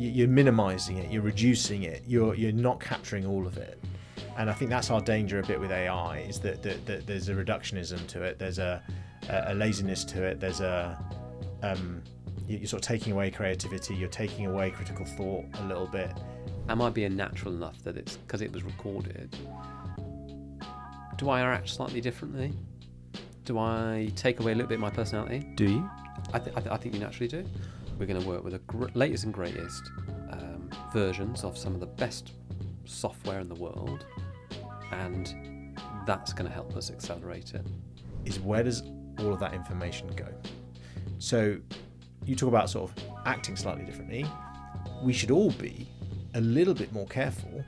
you're minimizing it, you're reducing it, you're not capturing all of it. And I think that's our danger a bit with AI, is that there's a reductionism to it, there's a laziness to it, there's you're sort of taking away creativity, you're taking away critical thought a little bit. Am I being natural enough that it's because it was recorded? Do I act slightly differently? Do I take away a little bit of my personality? Do you? I think you naturally do. We're going to work with the latest and greatest versions of some of the best software in the world, and that's going to help us accelerate it. Is where does all of that information go? So you talk about sort of acting slightly differently. We should all be a little bit more careful.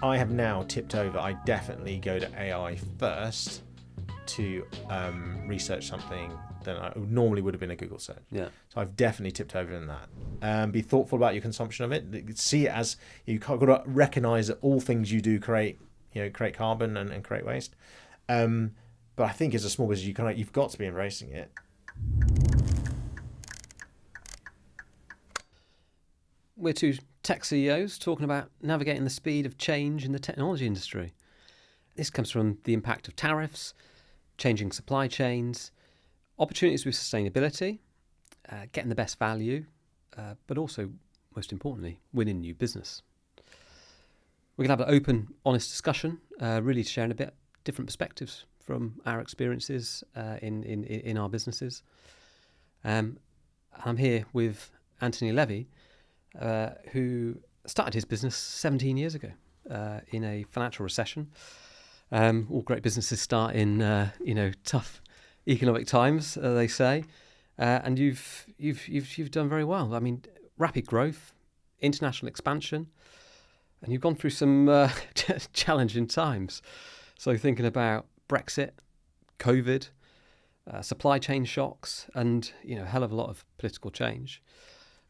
I have now tipped over. I definitely go to AI first to research something than I normally would have been a Google search. Yeah. So I've definitely tipped over in that. Be thoughtful about your consumption of it. See it as you've got to recognise that all things you do create carbon and create waste. But I think as a small business, you've got to be embracing it. We're two tech CEOs talking about navigating the speed of change in the technology industry. This comes from the impact of tariffs, changing supply chains, opportunities with sustainability, getting the best value, but also, most importantly, winning new business. We're going to have an open, honest discussion, really sharing a bit different perspectives from our experiences in our businesses. I'm here with Anthony Levy, who started his business 17 years ago in a financial recession. All great businesses start in tough economic times, they say, and you've done very well. I mean, rapid growth, international expansion, and you've gone through some challenging times. So thinking about Brexit, COVID, supply chain shocks, and a hell of a lot of political change.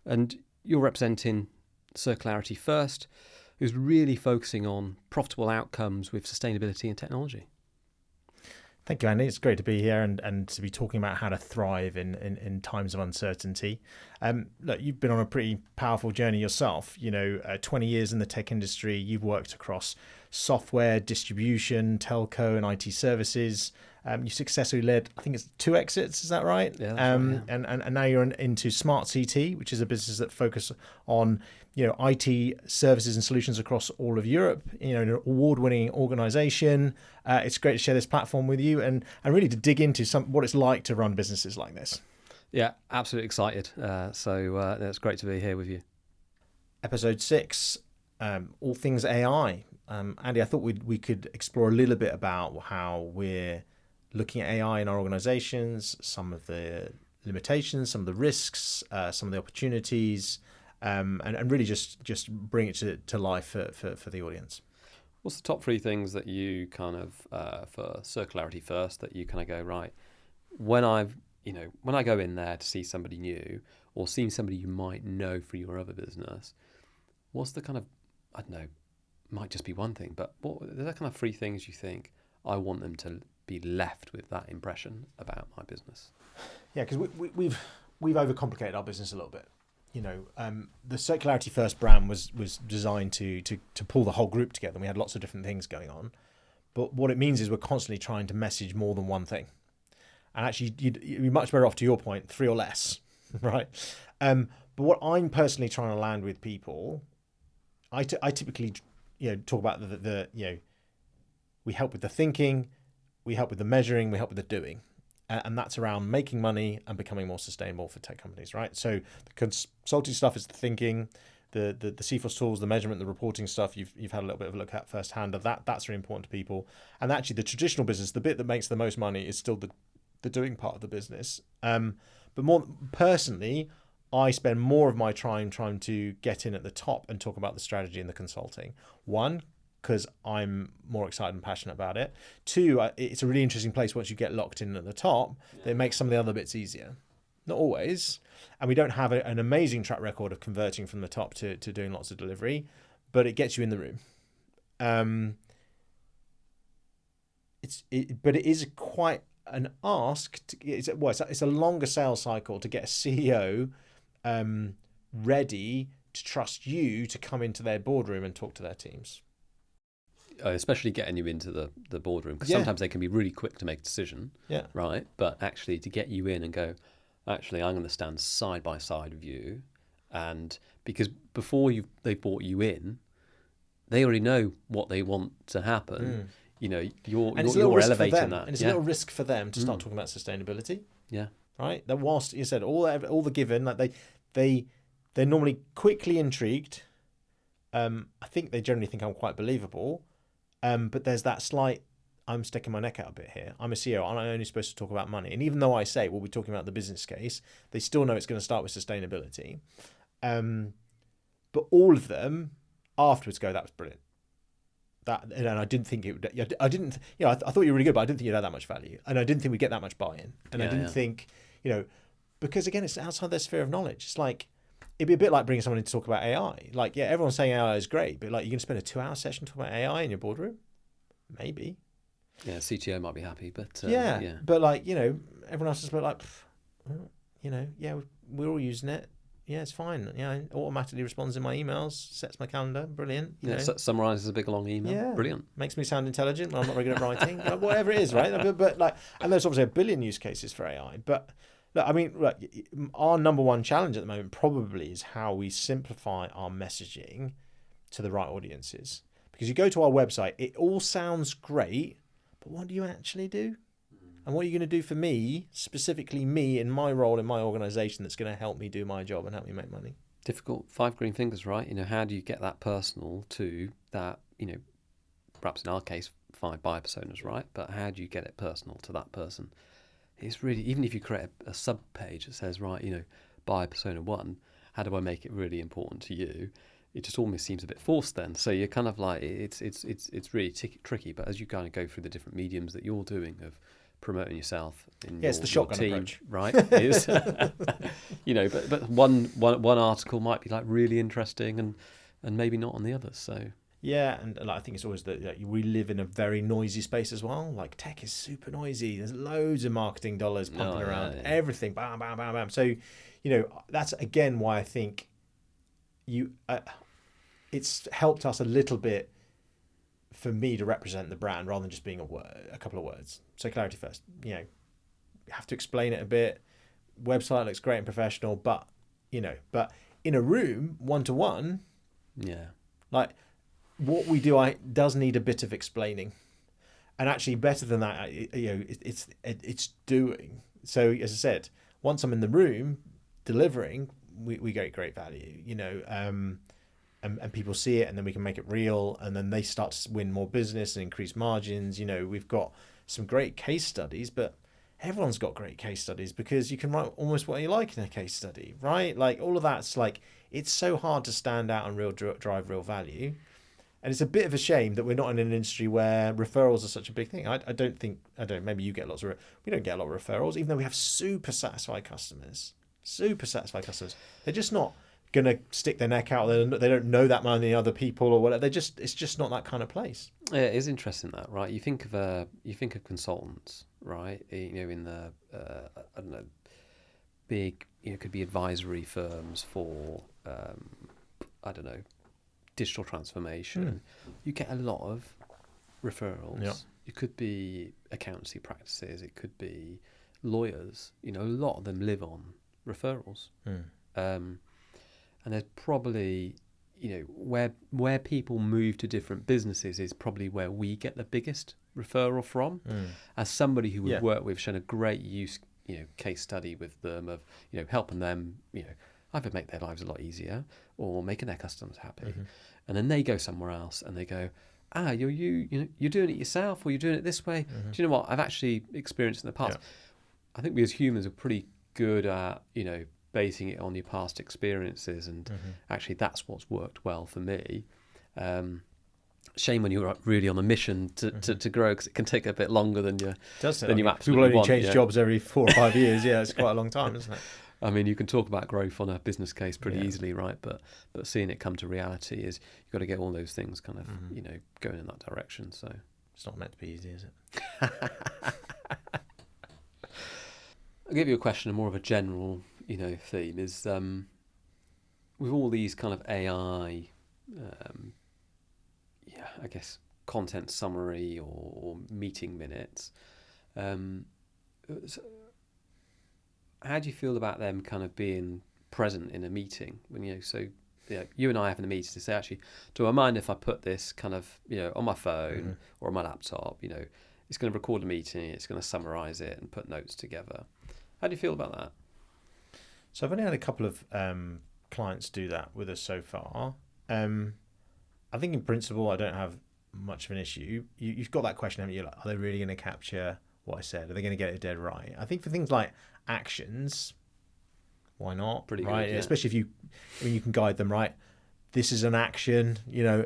And you're representing Circularity First, who's really focusing on profitable outcomes with sustainability and technology. Thank you, Andy. It's great to be here and to be talking about how to thrive in times of uncertainty. Look, you've been on a pretty powerful journey yourself. 20 years in the tech industry. You've worked across software, distribution, telco, and IT services. You successfully led, I think it's 2 exits. Is that right? Yeah, that's right, yeah. And now you're into Smart CT, which is a business that focus on IT services and solutions across all of Europe. An award-winning organisation. It's great to share this platform with you and really to dig into what it's like to run businesses like this. Yeah, absolutely excited. So it's great to be here with you. Episode 6, all things AI. Andy, I thought we could explore a little bit about how we're looking at AI in our organizations, some of the limitations, some of the risks, some of the opportunities, and really just bring it to life for the audience. What's the top 3 things that you kind of, for Circularity First, that you kind of go, right, when I go in there to see somebody new or seeing somebody you might know for your other business, what's the kind of, I don't know, might just be one thing, but what are there kind of 3 things you think I want them to be left with that impression about my business? Yeah, because we've overcomplicated our business a little bit. The Circularity First brand was designed to pull the whole group together. We had lots of different things going on, but what it means is we're constantly trying to message more than one thing. And actually, you'd be much better off, to your point, 3 or less, right? But what I'm personally trying to land with people, I typically talk about we help with the thinking, we help with the measuring, we help with the doing. And that's around making money and becoming more sustainable for tech companies, right? So the consulting stuff is the thinking, the CFOS tools, the measurement, the reporting stuff, you've had a little bit of a look at firsthand of that. That's very important to people. And actually the traditional business, the bit that makes the most money is still the doing part of the business. But more personally, I spend more of my time trying to get in at the top and talk about the strategy and the consulting. 1, because I'm more excited and passionate about it. 2, it's a really interesting place once you get locked in at the top. That it makes some of the other bits easier. Not always. And we don't have an amazing track record of converting from the top to doing lots of delivery, but it gets you in the room. But it is quite an ask. It's a longer sales cycle to get a CEO ready to trust you to come into their boardroom and talk to their teams. Especially getting you into the boardroom, because Yeah. sometimes they can be really quick to make a decision, Yeah. right? But actually to get you in and go, actually, I'm going to stand side by side with you. And because before they brought you in, they already know what they want to happen. You know, you're elevating that. And it's a little risk for them to start talking about sustainability. Yeah. Right? That whilst you said all the given, like they're normally quickly intrigued. I think they generally think I'm quite believable. But there's that slight, I'm sticking my neck out a bit here. I'm a CEO. I'm only supposed to talk about money. And even though I say we'll be talking about the business case, they still know it's going to start with sustainability. But all of them afterwards go, that was brilliant. And I didn't think it would. I didn't. I thought you were really good, but I didn't think you'd have that much value, and I didn't think we'd get that much buy-in, and I didn't think, because again, it's outside their sphere of knowledge. It's like it'd be a bit like bringing someone in to talk about AI. Like, yeah, everyone's saying AI is great, but like, you're going to spend a 2-hour session talking about AI in your boardroom, maybe. Yeah, CTO might be happy, but yeah, but like everyone else is like, we're all using it. Yeah, it's fine. Yeah, it automatically responds in my emails, sets my calendar. Brilliant. Summarises a big long email. Yeah, brilliant. Makes me sound intelligent when I'm not very good at writing. Like, whatever it is, right? But like, and there's obviously a billion use cases for AI. But look, I mean, look, our number one challenge at the moment probably is how we simplify our messaging to the right audiences. Because you go to our website, it all sounds great, but what do you actually do? And what are you going to do for me, specifically me in my role in my organisation, that's going to help me do my job and help me make money? Difficult. 5 green fingers, right? How do you get that personal to that, perhaps in our case, 5 buyer personas, right? But how do you get it personal to that person? It's really, even if you create a sub page that says, right, buyer persona 1, how do I make it really important to you? It just almost seems a bit forced then. So you're kind of like, it's really tricky. But as you kind of go through the different mediums that you're doing of promoting yourself in it's the shotgun team, approach, right? Is but one article might be like really interesting and maybe not on the others. So yeah, and I think it's always that we live in a very noisy space as well. Like, tech is super noisy. There's loads of marketing dollars pumping around, everything, bam, bam, bam, bam. So that's again why I think it's helped us a little bit for me to represent the brand rather than just being a couple of words. So clarity first. You have to explain it a bit. Website looks great and professional, but in a room, 1-to-1, like what we do, does need a bit of explaining, and actually better than that, it's doing. So as I said, once I'm in the room delivering, we get great value. And people see it, and then we can make it real, and then they start to win more business and increase margins. We've got some great case studies, but everyone's got great case studies because you can write almost what you like in a case study, right? Like, all of that's like, it's so hard to stand out and drive real value. And it's a bit of a shame that we're not in an industry where referrals are such a big thing. I don't, maybe you get we don't get a lot of referrals, even though we have super satisfied customers. They're just not going to stick their neck out. They don't know that many other people or whatever. It's just not that kind of place. Yeah, it is interesting that, right? You think of consultants, right? In the I don't know, big, could be advisory firms for I don't know, digital transformation. You get a lot of referrals. Yeah. It could be accountancy practices. It could be lawyers. A lot of them live on referrals. And there's probably, where people move to different businesses is probably where we get the biggest referral from. As somebody who we've worked with, shown a great case study with them of, helping them, either make their lives a lot easier or making their customers happy. And then they go somewhere else and they go, you're doing it yourself, or you're doing it this way. Do you know what I've actually experienced in the past? I think we as humans are pretty good at, basing it on your past experiences, and actually that's what's worked well for me. Shame when you're really on a mission to grow, because it can take a bit longer than you absolutely want. People only change jobs every 4 or 5 years. Yeah, it's quite a long time, isn't it? I mean, you can talk about growth on a business case pretty easily, right? But seeing it come to reality is, you've got to get all those things kind of going in that direction. So it's not meant to be easy, is it? I'll give you a question, more of a general theme is, with all these kind of AI, I guess content summary or meeting minutes, so how do you feel about them kind of being present in a meeting when you and I having a meeting to say, actually, do I mind if I put this kind of on my phone or on my laptop? It's going to record a meeting, it's going to summarize it and put notes together. How do you feel about that? So I've only had a couple of clients do that with us so far. I think in principle I don't have much of an issue. You've got that question, haven't you? Like, are they really going to capture what I said? Are they going to get it dead right? I think for things like actions, why not? Pretty right? good, yeah. Especially if you can guide them, right? This is an action,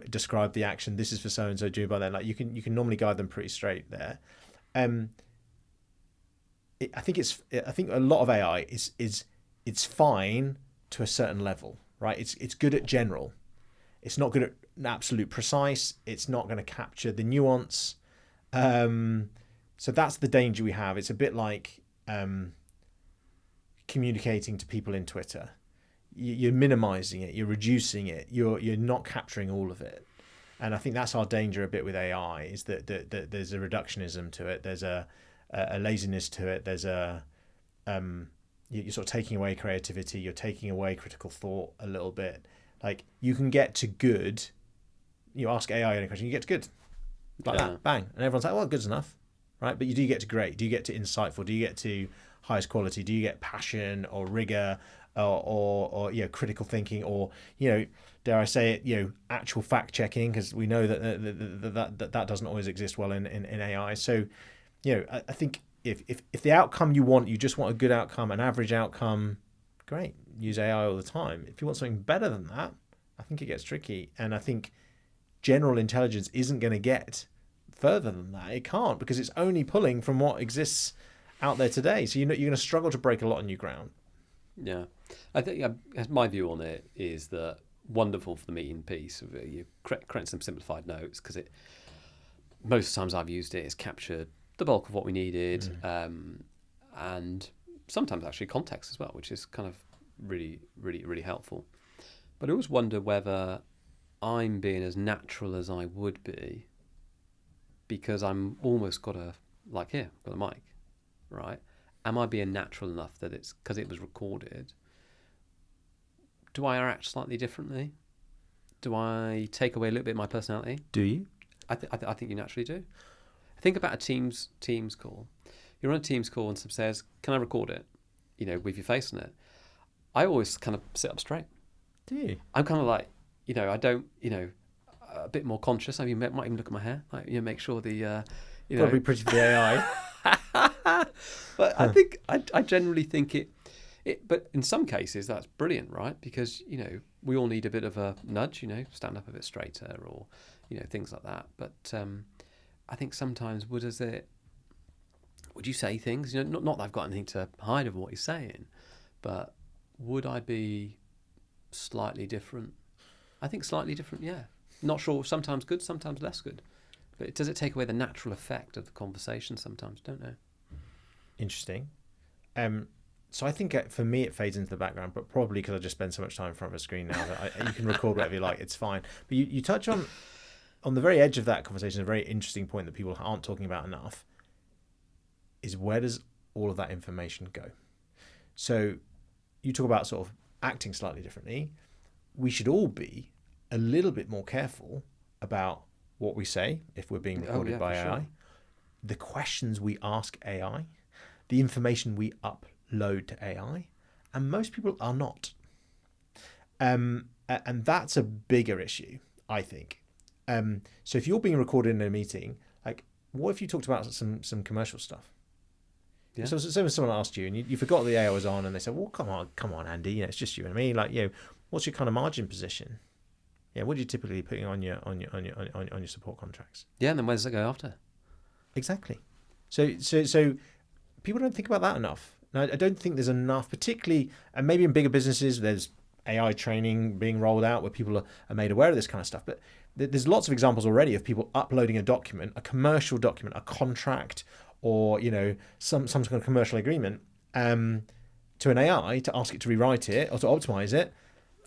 describe the action. This is for so and so, do by then. Like you can normally guide them pretty straight there. I think a lot of AI is it's fine to a certain level, right? It's good at general. It's not good at absolute precise. It's not going to capture the nuance. So that's the danger we have. It's a bit like communicating to people in Twitter. You're minimizing it. You're reducing it. You're not capturing all of it. And I think that's our danger a bit with AI, is that there's a reductionism to it. There's a laziness to it. There's you're sort of taking away creativity. You're taking away critical thought a little bit. Like you can get to good. You ask AI any question, you get to good, like that, bang, and everyone's like, "Well, good's enough," right? But you do get to great. Do you get to insightful? Do you get to highest quality? Do you get passion or rigor or critical thinking or dare I say it, actual fact checking? Because we know that doesn't always exist well in AI. So, I think if the outcome you want, you just want a good outcome, an average outcome, great, use AI all the time. If you want something better than that, I think it gets tricky. And I think general intelligence isn't going to get further than that. It can't, because it's only pulling from what exists out there today. So you're going to struggle to break a lot of new ground. Yeah, I think my view on it is that wonderful for the meeting piece. You create some simplified notes, because most times I've used it, it's captured the bulk of what we needed, and sometimes actually context as well, which is kind of really, really, really helpful. But I always wonder whether I'm being as natural as I would be, because I'm almost got a mic, right? Am I being natural enough that it's because it was recorded? Do I act slightly differently? Do I take away a little bit of my personality? Do you? I think you naturally do. Think about a Teams call. You're on a Teams call and someone says, "Can I record it?" With your face on it. I always kind of sit up straight. Do you? I'm kind of like, I don't, a bit more conscious. I mean, might even look at my hair, like, make sure the, Probably pretty for the AI. But I think I generally think it. But in some cases that's brilliant, right? Because we all need a bit of a nudge, stand up a bit straighter or things like that. But I think sometimes would you say things? Not that I've got anything to hide of what he's saying, but would I be slightly different? I think slightly different, yeah. Not sure. Sometimes good, sometimes less good. But does it take away the natural effect of the conversation sometimes? Don't know. Interesting. So I think for me it fades into the background, but probably because I just spend so much time in front of a screen now that you can record whatever you like. It's fine. But you touch on the very edge of that conversation, a very interesting point that people aren't talking about enough, is where does all of that information go? So you talk about sort of acting slightly differently. We should all be a little bit more careful about what we say if we're being recorded by AI, sure. The questions we ask AI, the information we upload to AI, and most people are not. And that's a bigger issue, I think. So if you're being recorded in a meeting, like, what if you talked about some commercial stuff? Yeah. So someone asked you and you forgot the AI was on, and they said, "Well, come on, Andy, it's just you and me. Like, what's your kind of margin position? Yeah, what are you typically putting on your support contracts?" Yeah, and then where does it go after? Exactly. So people don't think about that enough. Now, I don't think there's enough, particularly, and maybe in bigger businesses, there's AI training being rolled out where people are made aware of this kind of stuff. But there's lots of examples already of people uploading a document, a commercial document, a contract, or some kind of commercial agreement to an AI to ask it to rewrite it or to optimize it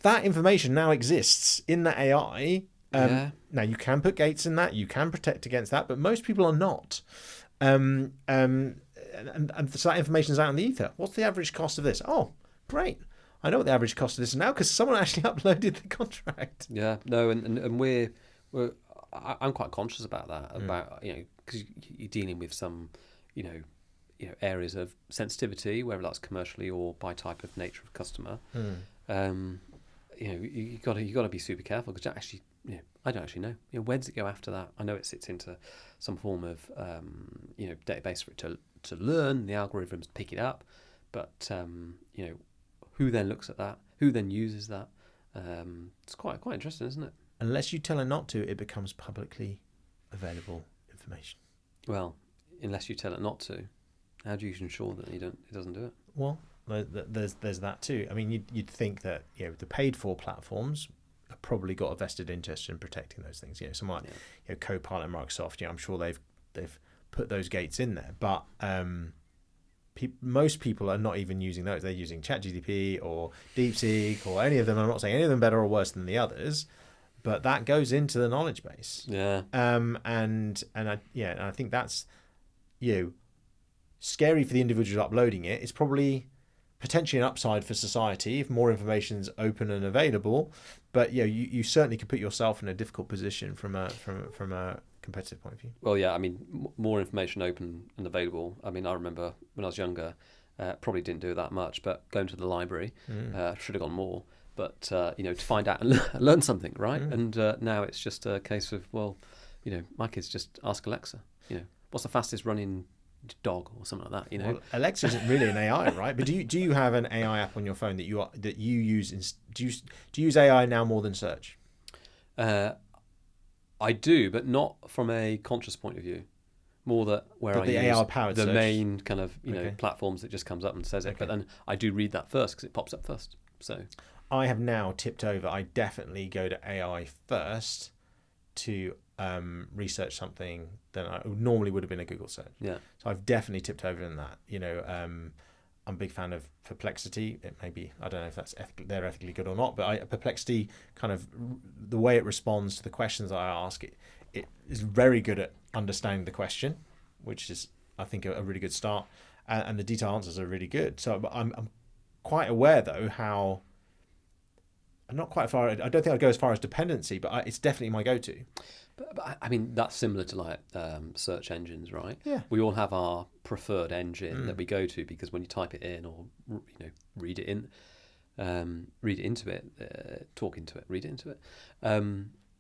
that information now exists in that AI. Now you can put gates in that, you can protect against that, but most people are not. And so that information is out in the ether. What's the average cost of this? Oh, great. I know what the average cost of this is now because someone actually uploaded the contract. Yeah, no, and I'm quite conscious about that, about, because you're dealing with some, areas of sensitivity, whether that's commercially or by type of nature of customer. You got to be super careful because actually, I don't actually know. Where does it go after that? I know it sits into some form of, database for it to learn. The algorithms pick it up, but who then looks at that? Who then uses that? It's quite interesting, isn't it? Unless you tell it not to, it becomes publicly available information. Well, unless you tell it not to, how do you ensure that it doesn't do it? Well, there's that too. I mean, you'd think that the paid for platforms have probably got a vested interest in protecting those things. Someone like Copilot and Microsoft. I'm sure they've put those gates in there, but most people are not even using those. They're using ChatGPT or DeepSeek or any of them. I'm not saying any of them better or worse than the others, but that goes into the knowledge base. Yeah. And I think that's scary for the individual uploading it. It's probably potentially an upside for society if more information is open and available. But you certainly can put yourself in a difficult position from a competitive point of view. Well, yeah, I mean, more information open and available. I mean, I remember when I was younger, probably didn't do that much, but going to the library, should have gone more. But to find out and learn something, right? And now it's just a case of, well, my kids just ask Alexa, what's the fastest running dog or something like that, Well, Alexa isn't really an AI, right? But do you have an AI app on your phone that you use? Do you use AI now more than search? I do, but not from a conscious point of view. More that where I use the search. Main kind of platforms that just comes up and says it. Okay. But then I do read that first because it pops up first. So I have now tipped over. I definitely go to AI first to research something that I normally would have been a Google search. Yeah. So I've definitely tipped over in that. I'm a big fan of Perplexity. It may be, I don't know if that's they're ethically good or not, but Perplexity, kind of the way it responds to the questions I ask, it is very good at understanding the question, which is, I think, a really good start, and the detailed answers are really good. So I'm quite aware though how. I'm not quite far. I don't think I'd go as far as dependency, but it's definitely my go-to. But I mean, that's similar to like search engines, right? Yeah. We all have our preferred engine that we go to because when you type it in or read it into it, talk into it, read it into it.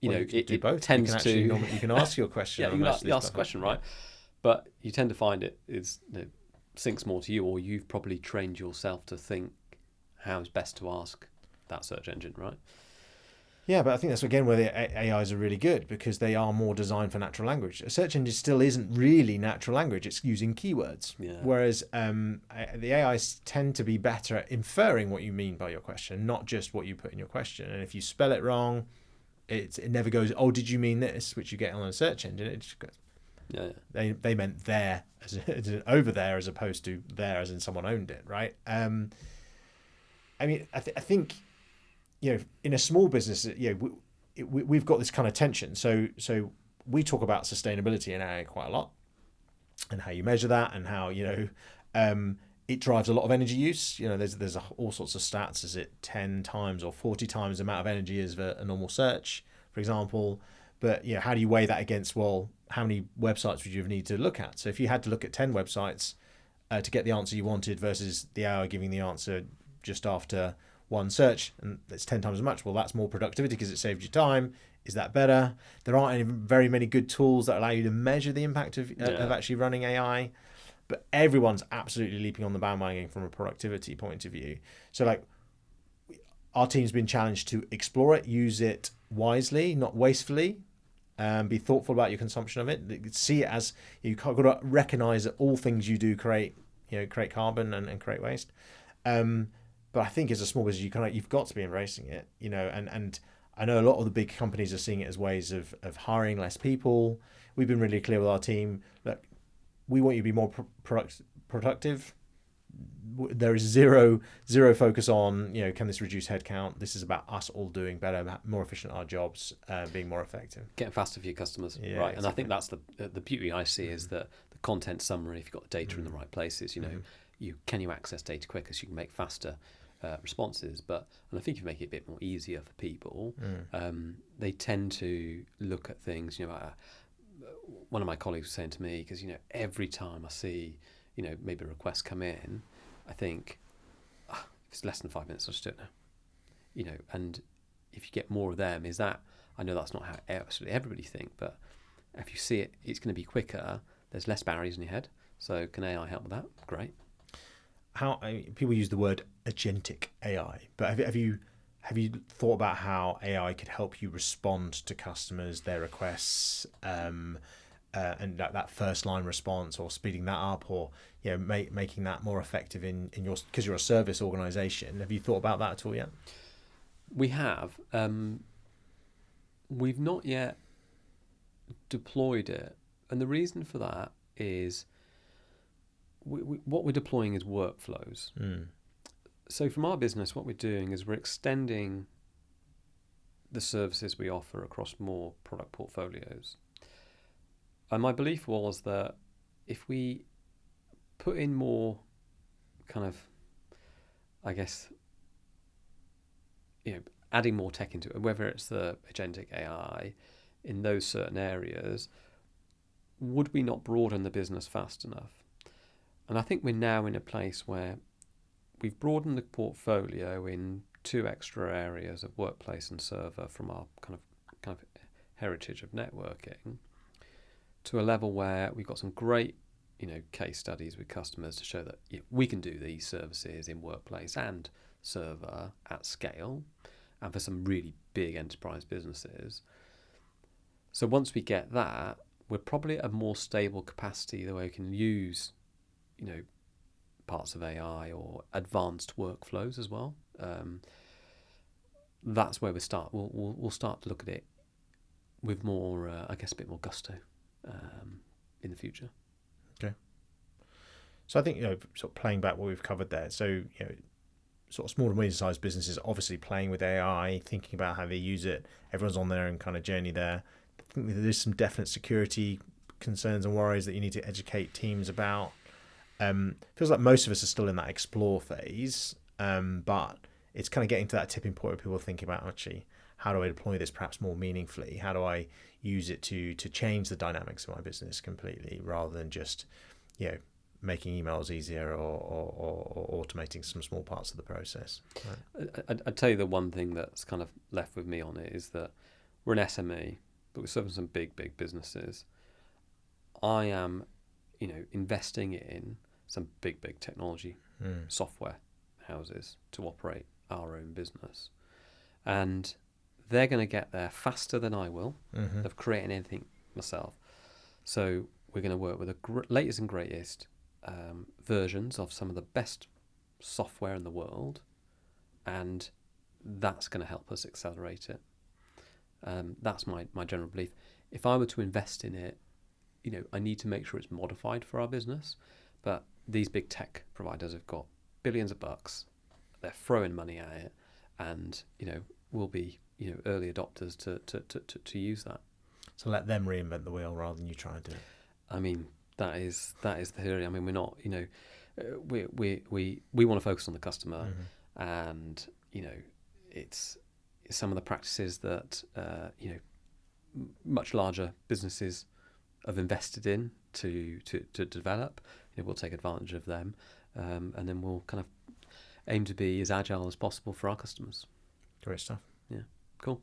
It tends to. You can ask your question. Yeah, you can ask the question, right? But you tend to find it syncs more to you, or you've probably trained yourself to think how is best to ask that search engine, right? Yeah, but I think that's again where the AIs are really good because they are more designed for natural language. A search engine still isn't really natural language; it's using keywords. Yeah. Whereas the AIs tend to be better at inferring what you mean by your question, not just what you put in your question. And if you spell it wrong, it never goes, "Oh, did you mean this?" Which you get on a search engine. It just goes, yeah. They meant there as over there as opposed to there as in someone owned it, right? I mean, I think. In a small business, we've got this kind of tension. So we talk about sustainability in AI quite a lot, and how you measure that, and how it drives a lot of energy use. There's all sorts of stats. Is it 10 times or 40 times the amount of energy as a normal search, for example? But how do you weigh that against how many websites would you need to look at? So if you had to look at 10 websites to get the answer you wanted versus the AI giving the answer just after one search, and it's 10 times as much. Well, that's more productivity because it saved you time. Is that better? There aren't very many good tools that allow you to measure the impact of actually running AI, but everyone's absolutely leaping on the bandwagon from a productivity point of view. So our team's been challenged to explore it, use it wisely, not wastefully, be thoughtful about your consumption of it. See it as you've got to recognize that all things you do create carbon and create waste. But I think as a small business, you've got to be embracing it, and I know a lot of the big companies are seeing it as ways of hiring less people. We've been really clear with our team, look, we want you to be more productive. there is zero focus on, can this reduce headcount? This is about us all doing better, more efficient at our jobs, being more effective, getting faster for your customers, Yeah, right? exactly. And I think that's the beauty I see is that the content summary. If you've got the data in the right places, you access data quicker, so you can make faster responses. And I think if you make it a bit more easier for people, they tend to look at things. One of my colleagues was saying to me, because every time I see maybe a request come in, I think if it's less than 5 minutes, I'll just do it now. And if you get more of them, I know that's not how absolutely everybody think, but if you see it, it's going to be quicker. There's less barriers in your head. So can AI help with that? Great. People use the word agentic AI, but have you thought about how AI could help you respond to customers, their requests, and that first line response, or speeding that up, or making that more effective in your, because you're a service organisation? Have you thought about that at all yet? We have. We've not yet deployed it, and the reason for that is what we're deploying is workflows. So from our business, what we're doing is we're extending the services we offer across more product portfolios. And my belief was that if we put in more kind of, I guess, adding more tech into it, whether it's the agentic AI in those certain areas, would we not broaden the business fast enough? And I think we're now in a place where we've broadened the portfolio in 2 extra areas of workplace and server from our kind of heritage of networking, to a level where we've got some great case studies with customers to show that we can do these services in workplace and server at scale, and for some really big enterprise businesses. So once we get that, we're probably at a more stable capacity the way we can use parts of AI or advanced workflows as well. That's where we start. We'll start to look at it with more, I guess, a bit more gusto in the future. Okay. So I think sort of playing back what we've covered there. So sort of small to medium-sized businesses obviously playing with AI, thinking about how they use it. Everyone's on their own kind of journey there. I think there's some definite security concerns and worries that you need to educate teams about. Feels like most of us are still in that explore phase, but it's kind of getting to that tipping point where people are thinking about, actually, how do I deploy this perhaps more meaningfully? How do I use it to change the dynamics of my business completely, rather than just making emails easier or automating some small parts of the process? Right. I'd tell you the one thing that's kind of left with me on it is that we're an SME, but we're serving some big businesses. I am investing in some big technology software houses to operate our own business, and they're going to get there faster than I will of creating anything myself. So we're going to work with the latest and greatest versions of some of the best software in the world, and that's going to help us accelerate it. That's my general belief. If I were to invest in it, I need to make sure it's modified for our business. But these big tech providers have got billions of bucks. They're throwing money at it, and we'll be early adopters to use that. So let them reinvent the wheel rather than you try and do it. I mean, that is the theory. I mean, we're not. We want to focus on the customer, and it's some of the practices that much larger businesses have invested in to develop. We'll take advantage of them, and then we'll kind of aim to be as agile as possible for our customers. Great stuff. Yeah, cool.